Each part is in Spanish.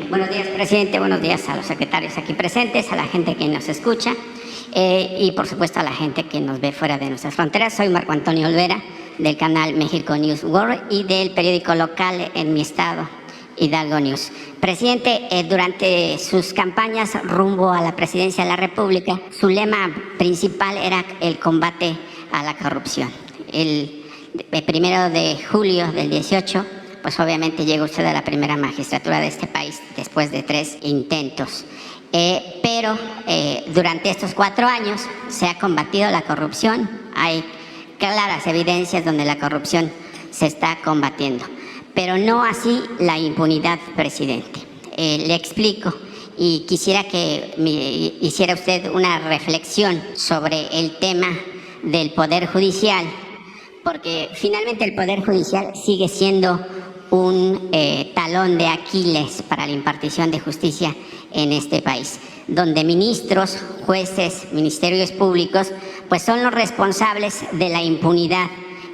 Buenos días, presidente. Buenos días a los secretarios aquí presentes, a la gente que nos escucha y, por supuesto, a la gente que nos ve fuera de nuestras fronteras. Soy Marco Antonio Olvera, del canal México News World y del periódico local en mi estado, Hidalgo News. Presidente, durante sus campañas rumbo a la presidencia de la República, su lema principal era el combate a la corrupción. El 1 de julio del 18, pues obviamente llega usted a la primera magistratura de este país después de 3 intentos. Pero durante estos 4 años se ha combatido la corrupción. Hay claras evidencias donde la corrupción se está combatiendo, pero no así la impunidad, presidente. Le explico y quisiera que hiciera usted una reflexión sobre el tema del Poder Judicial, porque finalmente el Poder Judicial sigue siendo un talón de Aquiles para la impartición de justicia en este país, donde ministros, jueces, ministerios públicos, pues son los responsables de la impunidad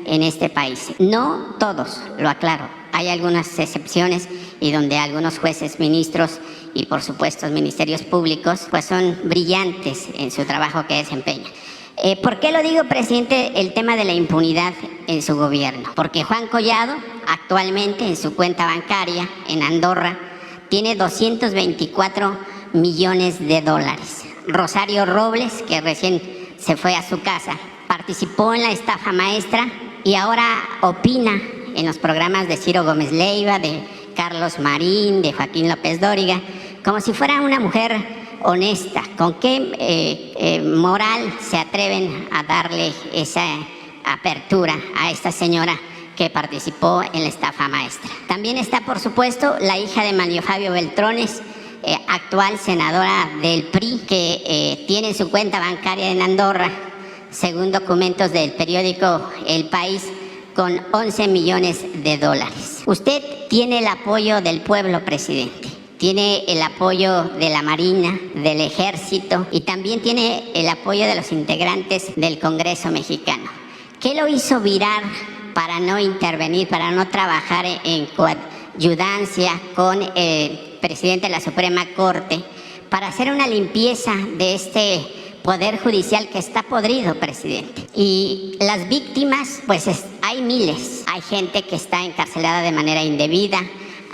en este país. No todos, lo aclaro, hay algunas excepciones y donde algunos jueces, ministros y por supuesto ministerios públicos pues son brillantes en su trabajo que desempeñan. ¿Por qué lo digo, presidente, el tema de la impunidad en su gobierno? Porque Juan Collado actualmente en su cuenta bancaria en Andorra tiene 224 millones de dólares. Rosario Robles, que recién se fue a su casa, participó en la estafa maestra y ahora opina en los programas de Ciro Gómez Leiva, de Carlos Marín, de Joaquín López Dóriga, como si fuera una mujer honesta. ¿Con qué moral se atreven a darle esa apertura a esta señora que participó en la estafa maestra? También está, por supuesto, la hija de Manlio Fabio Beltrones, actual senadora del PRI, que tiene su cuenta bancaria en Andorra, según documentos del periódico El País, con 11 millones de dólares. Usted tiene el apoyo del pueblo, presidente. Tiene el apoyo de la Marina, del Ejército y también tiene el apoyo de los integrantes del Congreso mexicano. ¿Qué lo hizo virar para no intervenir, para no trabajar en coayudancia con el presidente de la Suprema Corte, para hacer una limpieza de este Poder Judicial que está podrido, presidente? Y las víctimas, pues hay miles. Hay gente que está encarcelada de manera indebida.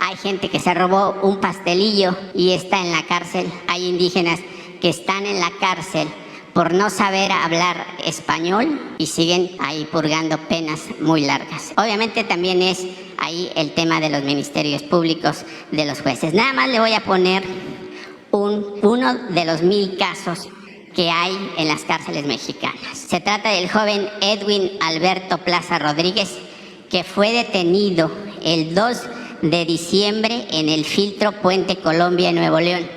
Hay gente que se robó un pastelillo y está en la cárcel. Hay indígenas que están en la cárcel por no saber hablar español y siguen ahí purgando penas muy largas. Obviamente también es ahí el tema de los ministerios públicos, de los jueces. Nada más le voy a poner uno de los 1000 casos que hay en las cárceles mexicanas. Se trata del joven Edwin Alberto Plaza Rodríguez, que fue detenido el 2 de diciembre en el filtro Puente Colombia en Nuevo León,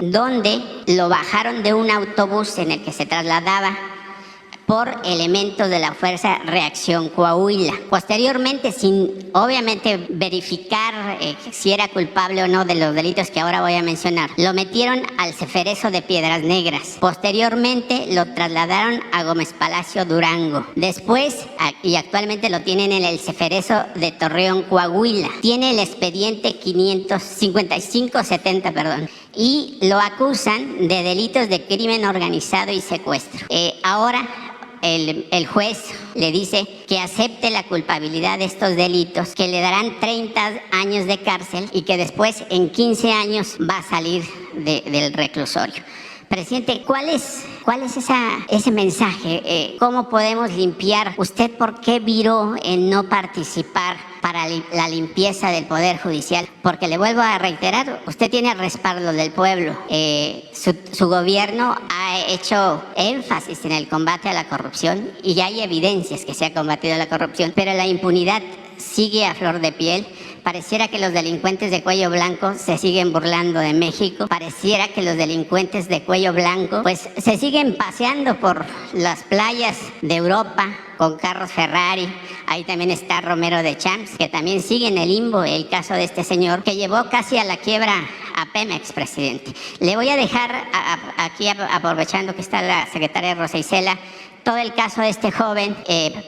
donde lo bajaron de un autobús en el que se trasladaba por elementos de la Fuerza Reacción Coahuila. Posteriormente, sin obviamente verificar si era culpable o no de los delitos que ahora voy a mencionar, lo metieron al Ceferezo de Piedras Negras. Posteriormente lo trasladaron a Gómez Palacio, Durango. Después, y actualmente lo tienen en el Ceferezo de Torreón, Coahuila. Tiene el expediente 5570, y lo acusan de delitos de crimen organizado y secuestro. Ahora el juez le dice que acepte la culpabilidad de estos delitos, que le darán 30 años de cárcel y que después en 15 años va a salir del reclusorio. Presidente, ¿cuál es ese mensaje? ¿Cómo podemos limpiar? ¿Usted por qué viró en no participar para la limpieza del Poder Judicial? Porque le vuelvo a reiterar, usted tiene el respaldo del pueblo. Su gobierno ha hecho énfasis en el combate a la corrupción y hay evidencias que se ha combatido la corrupción, pero la impunidad sigue a flor de piel. Pareciera que los delincuentes de cuello blanco se siguen burlando de México. Pareciera que los delincuentes de cuello blanco pues se siguen paseando por las playas de Europa con carros Ferrari. Ahí también está Romero de Champs, que también sigue en el limbo el caso de este señor que llevó casi a la quiebra a Pemex, presidente. Le voy a dejar aquí, aprovechando que está la secretaria Rosa Isela, todo el caso de este joven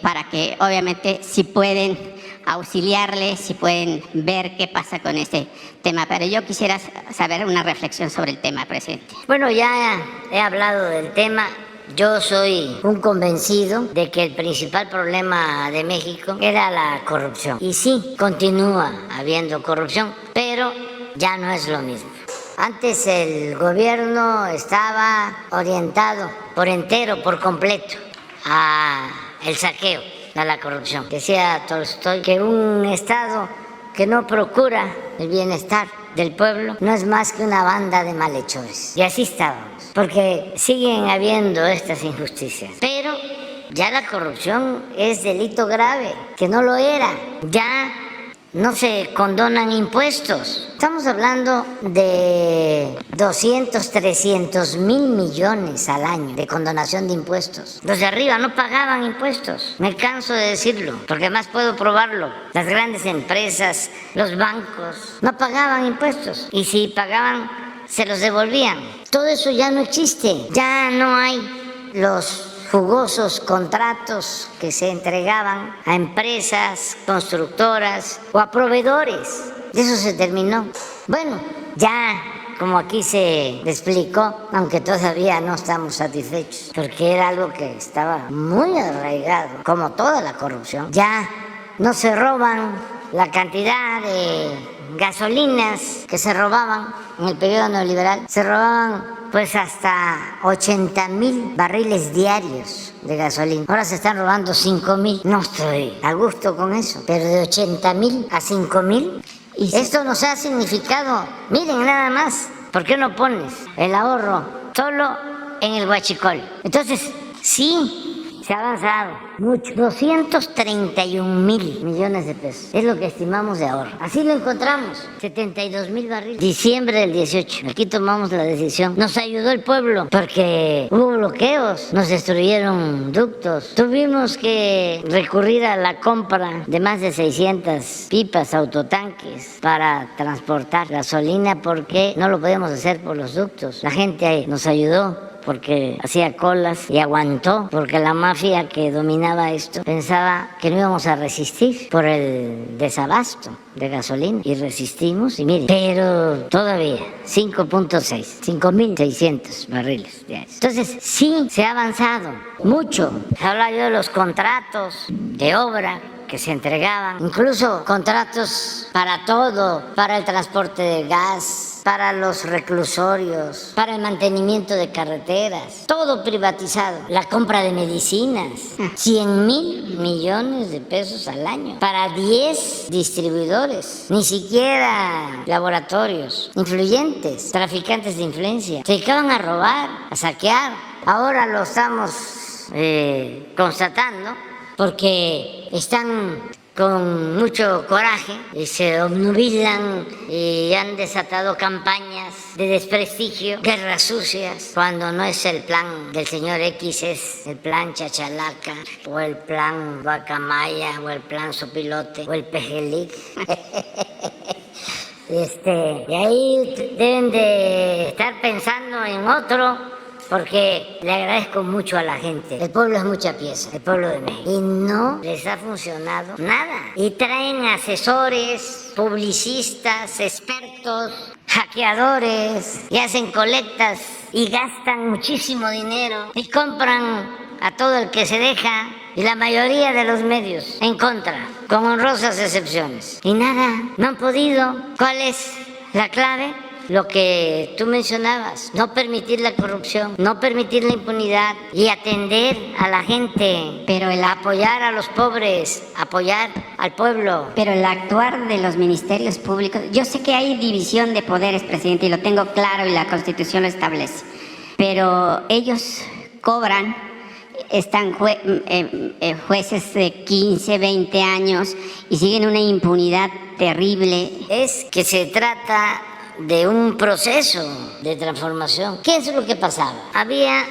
para que obviamente si pueden auxiliarle, si pueden ver qué pasa con este tema. Pero yo quisiera saber una reflexión sobre el tema, presidente. Bueno, ya he hablado del tema. Yo soy un convencido de que el principal problema de México era la corrupción. Y sí, continúa habiendo corrupción, pero ya no es lo mismo. Antes el gobierno estaba orientado por entero, por completo, al saqueo, a la corrupción. Decía Tolstoy que un Estado que no procura el bienestar del pueblo no es más que una banda de malhechores. Y así estábamos, porque siguen habiendo estas injusticias. Pero ya la corrupción es delito grave, que no lo era. Ya no se condonan impuestos. Estamos hablando de 200, 300 mil millones al año de condonación de impuestos. Los de arriba no pagaban impuestos. Me canso de decirlo, porque además puedo probarlo. Las grandes empresas, los bancos, no pagaban impuestos. Y si pagaban, se los devolvían. Todo eso ya no existe. Ya no hay los jugosos contratos que se entregaban a empresas constructoras o a proveedores. Eso se terminó. Bueno, ya como aquí se explicó, aunque todavía no estamos satisfechos, porque era algo que estaba muy arraigado, como toda la corrupción. Ya no se roban la cantidad de gasolinas que se robaban en el periodo neoliberal. Se robaban pues hasta 80,000 barriles diarios de gasolina. Ahora se están robando 5,000. No estoy a gusto con eso, pero de 80,000 a 5,000. Y esto nos ha significado, miren nada más, ¿por qué no pones el ahorro solo en el huachicol? Entonces, sí, se ha avanzado mucho. 231,000 millones de pesos es lo que estimamos de ahorro. Así lo encontramos, 72,000 barriles. Diciembre del 18, aquí tomamos la decisión. Nos ayudó el pueblo porque hubo bloqueos, nos destruyeron ductos. Tuvimos que recurrir a la compra de más de 600 pipas, autotanques para transportar gasolina porque no lo podíamos hacer por los ductos. La gente nos ayudó porque hacía colas y aguantó, porque la mafia que dominaba esto pensaba que no íbamos a resistir por el desabasto de gasolina, y resistimos, y miren, pero todavía 5,600 barriles diarios. Entonces sí se ha avanzado mucho. Habla yo de los contratos de obra que se entregaban, incluso contratos para todo, para el transporte de gas, para los reclusorios, para el mantenimiento de carreteras, todo privatizado. La compra de medicinas, 100,000 millones de pesos al año, para 10 distribuidores, ni siquiera laboratorios, influyentes, traficantes de influencia. Se dedicaban a robar, a saquear. Ahora lo estamos constatando, porque están con mucho coraje y se obnubilan y han desatado campañas de desprestigio, guerras sucias, cuando no es el plan del señor X, es el plan Chachalaca, o el plan Guacamaya, o el plan Sopilote, o el Pejelic. Y ahí deben de estar pensando en otro, porque le agradezco mucho a la gente. El pueblo es mucha pieza, el pueblo de México. Y no les ha funcionado nada. Y traen asesores, publicistas, expertos, hackeadores, y hacen colectas y gastan muchísimo dinero y compran a todo el que se deja, y la mayoría de los medios en contra, con honrosas excepciones. Y nada, no han podido. ¿Cuál es la clave? Lo que tú mencionabas, no permitir la corrupción, no permitir la impunidad y atender a la gente, pero el apoyar a los pobres, apoyar al pueblo. Pero el actuar de los ministerios públicos, yo sé que hay división de poderes, presidente, y lo tengo claro y la Constitución lo establece, pero ellos cobran, están jueces de 15, 20 años y siguen una impunidad terrible. Es que se trata de un proceso de transformación. ¿Qué es lo que pasaba? Había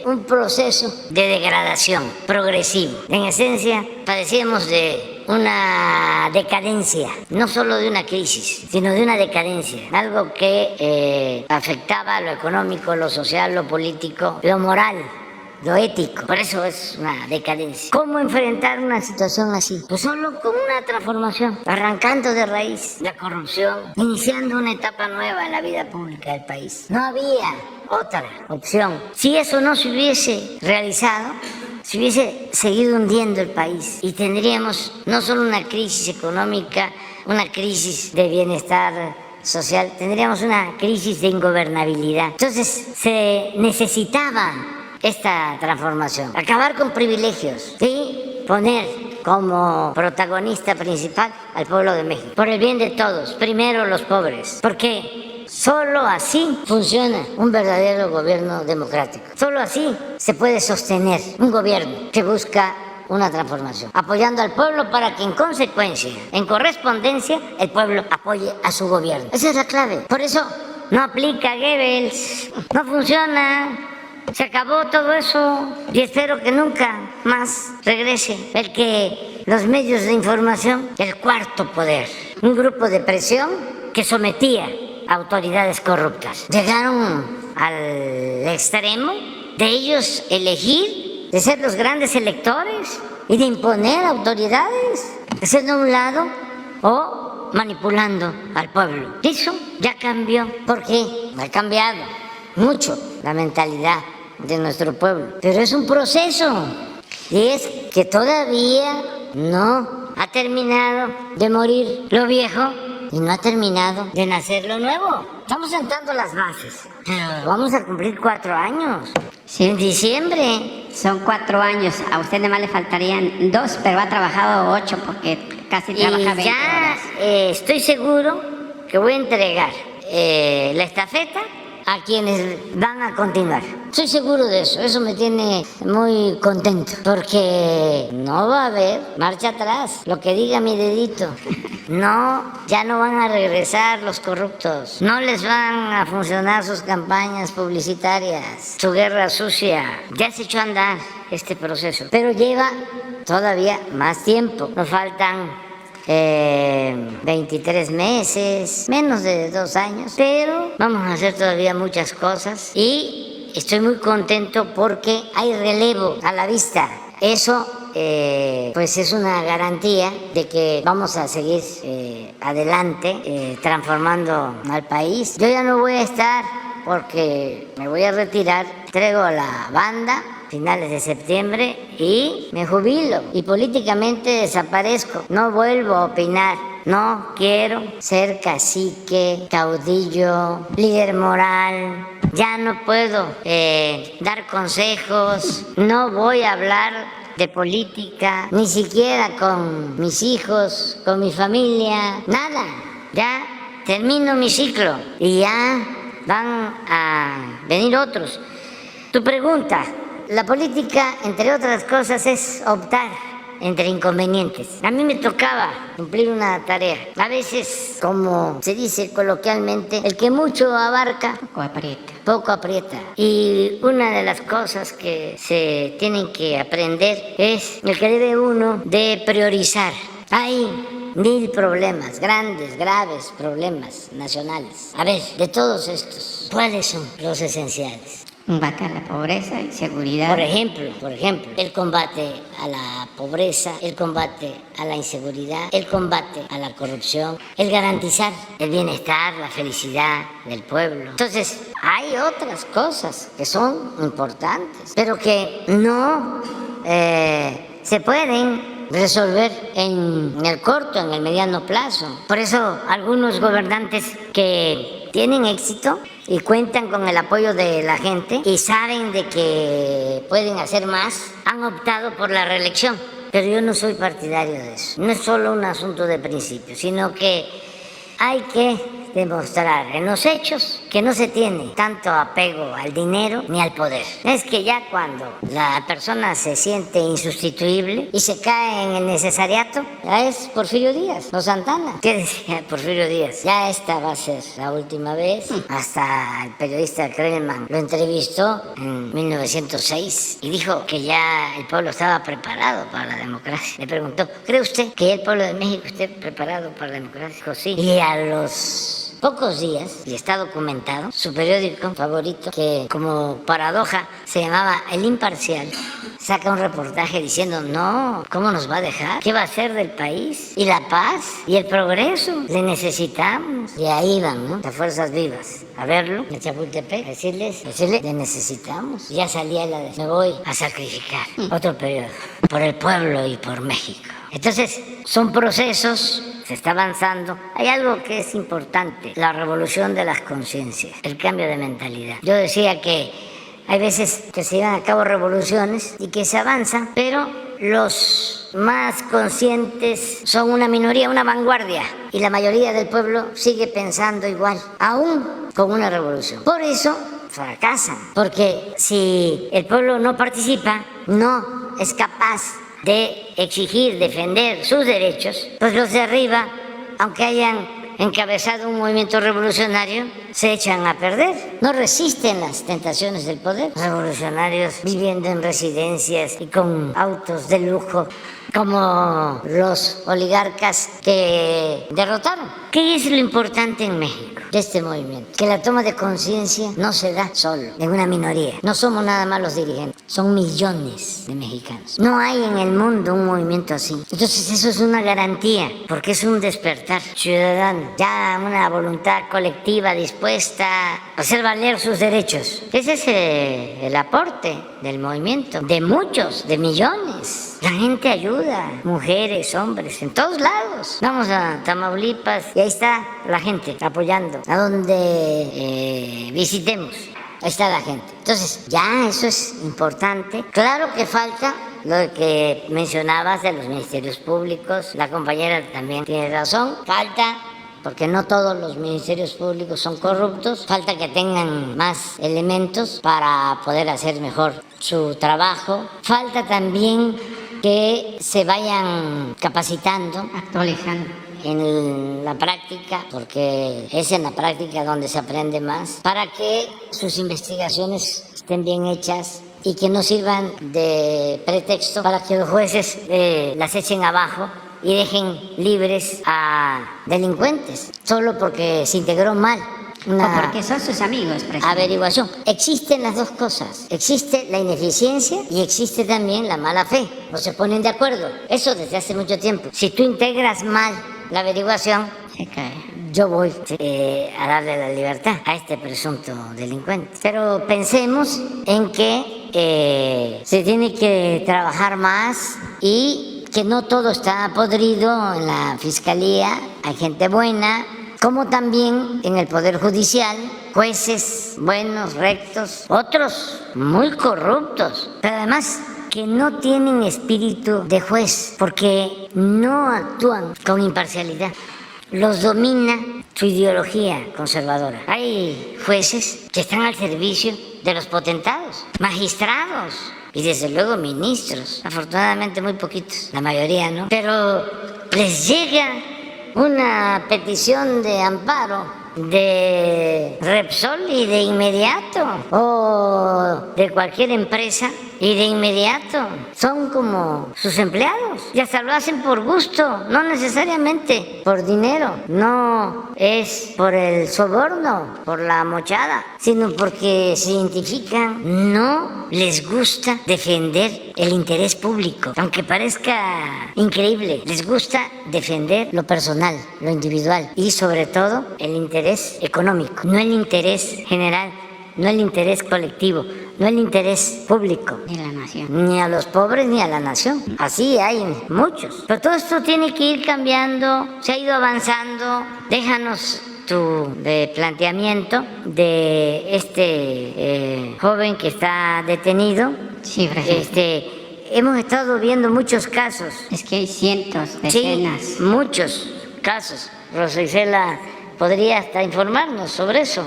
un proceso de degradación progresivo. En esencia, padecíamos de una decadencia, no solo de una crisis, sino de una decadencia, algo que afectaba lo económico, lo social, lo político, lo moral lo ético. Por eso es una decadencia. ¿Cómo enfrentar una situación así? Pues solo con una transformación, arrancando de raíz la corrupción, iniciando una etapa nueva en la vida pública del país. No había otra opción. Si eso no se hubiese realizado, se hubiese seguido hundiendo el país y tendríamos no solo una crisis económica, una crisis de bienestar social, tendríamos una crisis de ingobernabilidad. Entonces se necesitaba esta transformación, acabar con privilegios y poner como protagonista principal al pueblo de México, por el bien de todos, primero los pobres, porque solo así funciona un verdadero gobierno democrático, solo así se puede sostener un gobierno que busca una transformación, apoyando al pueblo para que en consecuencia, en correspondencia, el pueblo apoye a su gobierno. Esa es la clave. Por eso no aplica Goebbels, no funciona, se acabó todo eso y espero que nunca más regrese el que los medios de información, el cuarto poder, un grupo de presión que sometía a autoridades corruptas. Llegaron al extremo de ellos elegir, de ser los grandes electores y de imponer autoridades, de ser de un lado o manipulando al pueblo. Eso ya cambió, porque ha cambiado mucho la mentalidad de nuestro pueblo. Pero es un proceso y es que todavía no ha terminado de morir lo viejo y no ha terminado de nacer lo nuevo. Estamos sentando las bases, pero vamos a cumplir 4 años. Sí. En diciembre. Son 4 años, a usted nada más le faltarían 2, pero ha trabajado 8 porque casi trabaja 20 ya horas. Estoy seguro que voy a entregar la estafeta a quienes van a continuar. Estoy seguro de eso, eso me tiene muy contento, porque no va a haber marcha atrás, lo que diga mi dedito. No, ya no van a regresar los corruptos, no les van a funcionar sus campañas publicitarias, su guerra sucia. Ya se echó a andar este proceso, pero lleva todavía más tiempo. Nos faltan 23 meses, menos de 2 años, pero vamos a hacer todavía muchas cosas y estoy muy contento porque hay relevo a la vista. Eso pues es una garantía de que vamos a seguir adelante transformando al país. Yo ya no voy a estar porque me voy a retirar, entrego la banda finales de septiembre y me jubilo y políticamente desaparezco, no vuelvo a opinar. No quiero ser cacique, caudillo, líder moral. Ya no puedo dar consejos, no voy a hablar de política, ni siquiera con mis hijos, con mi familia, nada. Ya termino mi ciclo y ya van a venir otros. Tu pregunta, la política, entre otras cosas, es optar entre inconvenientes. A mí me tocaba cumplir una tarea. A veces, como se dice coloquialmente, el que mucho abarca, poco aprieta. Y una de las cosas que se tienen que aprender es el que debe uno de priorizar. Hay 1000 problemas, grandes, graves problemas nacionales. A ver, de todos estos, ¿cuáles son los esenciales? Combate a la pobreza y seguridad. Por ejemplo, el combate a la pobreza, el combate a la inseguridad, el combate a la corrupción, el garantizar el bienestar, la felicidad del pueblo. Entonces, hay otras cosas que son importantes, pero que no se pueden resolver en el corto, en el mediano plazo. Por eso, algunos gobernantes que tienen éxito y cuentan con el apoyo de la gente y saben de que pueden hacer más, han optado por la reelección. Pero yo no soy partidario de eso. No es solo un asunto de principio, sino que hay que demostrar en los hechos que no se tiene tanto apego al dinero ni al poder. Es que ya cuando la persona se siente insustituible y se cae en el necesariato, ya es Porfirio Díaz o Santana. ¿Qué decía Porfirio Díaz? Ya esta va a ser la última vez. Hasta el periodista Krellman lo entrevistó en 1906 y dijo que ya el pueblo estaba preparado para la democracia. Le preguntó, ¿cree usted que el pueblo de México esté preparado para la democracia? Dijo, sí. Y a los pocos días, y está documentado, su periódico favorito, que como paradoja se llamaba El Imparcial, saca un reportaje diciendo, no, ¿cómo nos va a dejar? ¿Qué va a hacer del país? ¿Y la paz? ¿Y el progreso? Le necesitamos. Y ahí van, ¿no?, las fuerzas vivas a verlo en Chapultepec, a decirle, le necesitamos. Ya salía la de, me voy a sacrificar. Otro periodo, por el pueblo y por México. Entonces, son procesos, se está avanzando. Hay algo que es importante, la revolución de las conciencias, el cambio de mentalidad. Yo decía que hay veces que se llevan a cabo revoluciones y que se avanzan, pero los más conscientes son una minoría, una vanguardia, y la mayoría del pueblo sigue pensando igual, aún con una revolución. Por eso fracasan, porque si el pueblo no participa, no es capaz de exigir, defender sus derechos, pues los de arriba, aunque hayan encabezado un movimiento revolucionario, se echan a perder. No resisten las tentaciones del poder. Revolucionarios viviendo en residencias y con autos de lujo, como los oligarcas que derrotaron. ¿Qué es lo importante en México de este movimiento? Que la toma de conciencia no se da solo en una minoría. No somos nada más los dirigentes, son millones de mexicanos. No hay en el mundo un movimiento así. Entonces eso es una garantía, porque es un despertar ciudadano, ya una voluntad colectiva dispuesta a hacer valer sus derechos. Ese es el aporte del movimiento, de muchos, de millones. La gente ayuda, mujeres, hombres, en todos lados. Vamos a Tamaulipas y ahí está la gente apoyando. A donde visitemos, ahí está la gente. Entonces, ya eso es importante. Claro que falta lo que mencionabas de los ministerios públicos. La compañera también tiene razón. Falta, porque no todos los ministerios públicos son corruptos. Falta que tengan más elementos para poder hacer mejor su trabajo. Falta también que se vayan capacitando, actualizando en la práctica, porque es en la práctica donde se aprende más, para que sus investigaciones estén bien hechas y que no sirvan de pretexto para que los jueces las echen abajo y dejen libres a delincuentes solo porque se integró mal una o porque son sus amigos, presidente. Averiguación. Existen las dos cosas. Existe la ineficiencia y existe también la mala fe. No se ponen de acuerdo. Eso desde hace mucho tiempo. Si tú integras mal la averiguación, yo voy a darle la libertad a este presunto delincuente. Pero pensemos en que se tiene que trabajar más y que no todo está podrido en la fiscalía. Hay gente buena, como también en el Poder Judicial, jueces buenos, rectos, otros muy corruptos, pero además que no tienen espíritu de juez, porque no actúan con imparcialidad. Los domina su ideología conservadora. Hay jueces que están al servicio de los potentados, magistrados y desde luego ministros, afortunadamente muy poquitos, la mayoría no, pero les llega una petición de amparo de Repsol y de inmediato, o de cualquier empresa y de inmediato son como sus empleados y hasta lo hacen por gusto, no necesariamente por dinero, no es por el soborno, por la mochada, sino porque se identifican, no les gusta defender el interés público, aunque parezca increíble, les gusta defender lo personal, lo individual y sobre todo el interés económico, no el interés general, no el interés colectivo, no el interés público. Ni la nación. Ni a los pobres ni a la nación. Así hay muchos. Pero todo esto tiene que ir cambiando, se ha ido avanzando. Déjanos tu planteamiento de este joven que está detenido. Sí, presidente. Hemos estado viendo muchos casos. Es que hay cientos, decenas. Sí, muchos casos. Rosa Isela podría hasta informarnos sobre eso.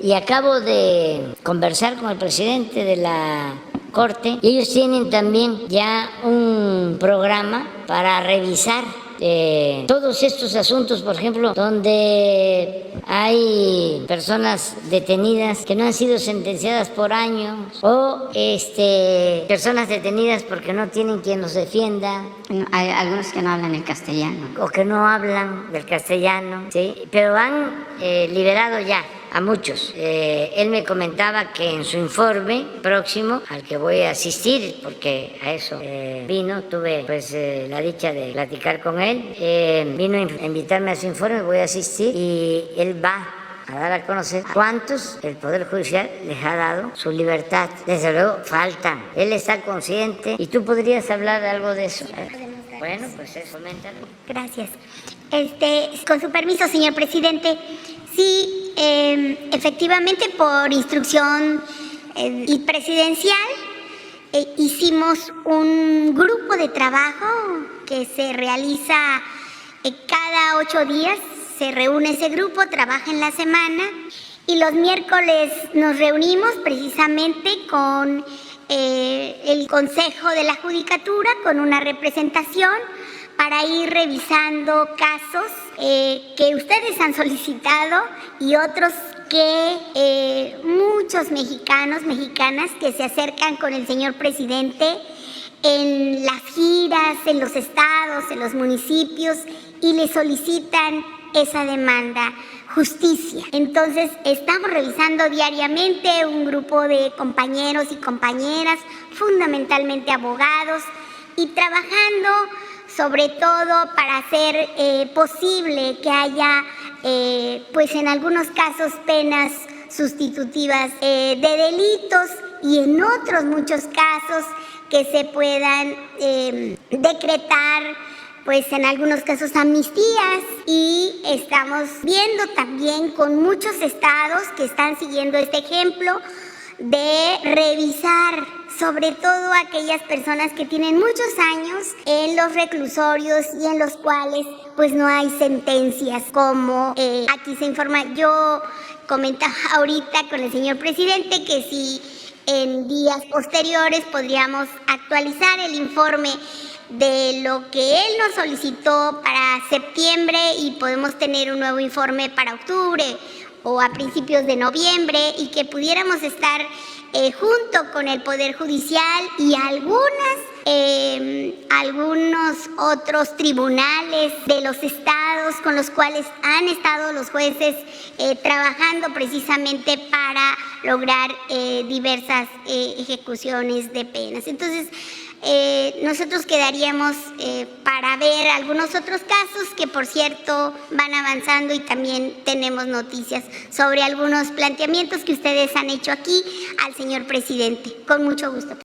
Y acabo de conversar con el presidente de la Corte y ellos tienen también ya un programa para revisar todos estos asuntos, por ejemplo, donde hay personas detenidas que no han sido sentenciadas por años o personas detenidas porque no tienen quien los defienda. Hay algunos que no hablan el castellano. O que no hablan del castellano, ¿sí? Pero han liberado ya a muchos. Él me comentaba que en su informe próximo, al que voy a asistir, porque a eso vino, tuve pues la dicha de platicar con él, vino a invitarme a su informe, voy a asistir y él va a dar a conocer cuántos el Poder Judicial les ha dado su libertad. Desde luego faltan, él está consciente y tú podrías hablar algo de eso. Bueno, pues eso, coméntalo. Gracias. Con su permiso, señor presidente, sí, efectivamente, por instrucción presidencial, hicimos un grupo de trabajo que se realiza cada 8 días. Se reúne ese grupo, trabaja en la semana y los miércoles nos reunimos precisamente con el Consejo de la Judicatura, con una representación para ir revisando casos que ustedes han solicitado y otros que muchos mexicanos, mexicanas que se acercan con el señor presidente en las giras, en los estados, en los municipios y le solicitan esa demanda, justicia. Entonces, estamos revisando diariamente un grupo de compañeros y compañeras, fundamentalmente abogados, y trabajando sobre todo para hacer posible que haya, pues en algunos casos, penas sustitutivas de delitos y en otros muchos casos que se puedan decretar, pues en algunos casos amnistías, y estamos viendo también con muchos estados que están siguiendo este ejemplo de revisar sobre todo aquellas personas que tienen muchos años en los reclusorios y en los cuales pues no hay sentencias, como aquí se informa. Yo comentaba ahorita con el señor presidente que si en días posteriores podríamos actualizar el informe de lo que él nos solicitó para septiembre y podemos tener un nuevo informe para octubre o a principios de noviembre, y que pudiéramos estar junto con el Poder Judicial y algunos otros tribunales de los estados con los cuales han estado los jueces trabajando precisamente para lograr diversas ejecuciones de penas. Entonces, nosotros quedaríamos para ver algunos otros casos que, por cierto, van avanzando, y también tenemos noticias sobre algunos planteamientos que ustedes han hecho aquí al señor presidente. Con mucho gusto.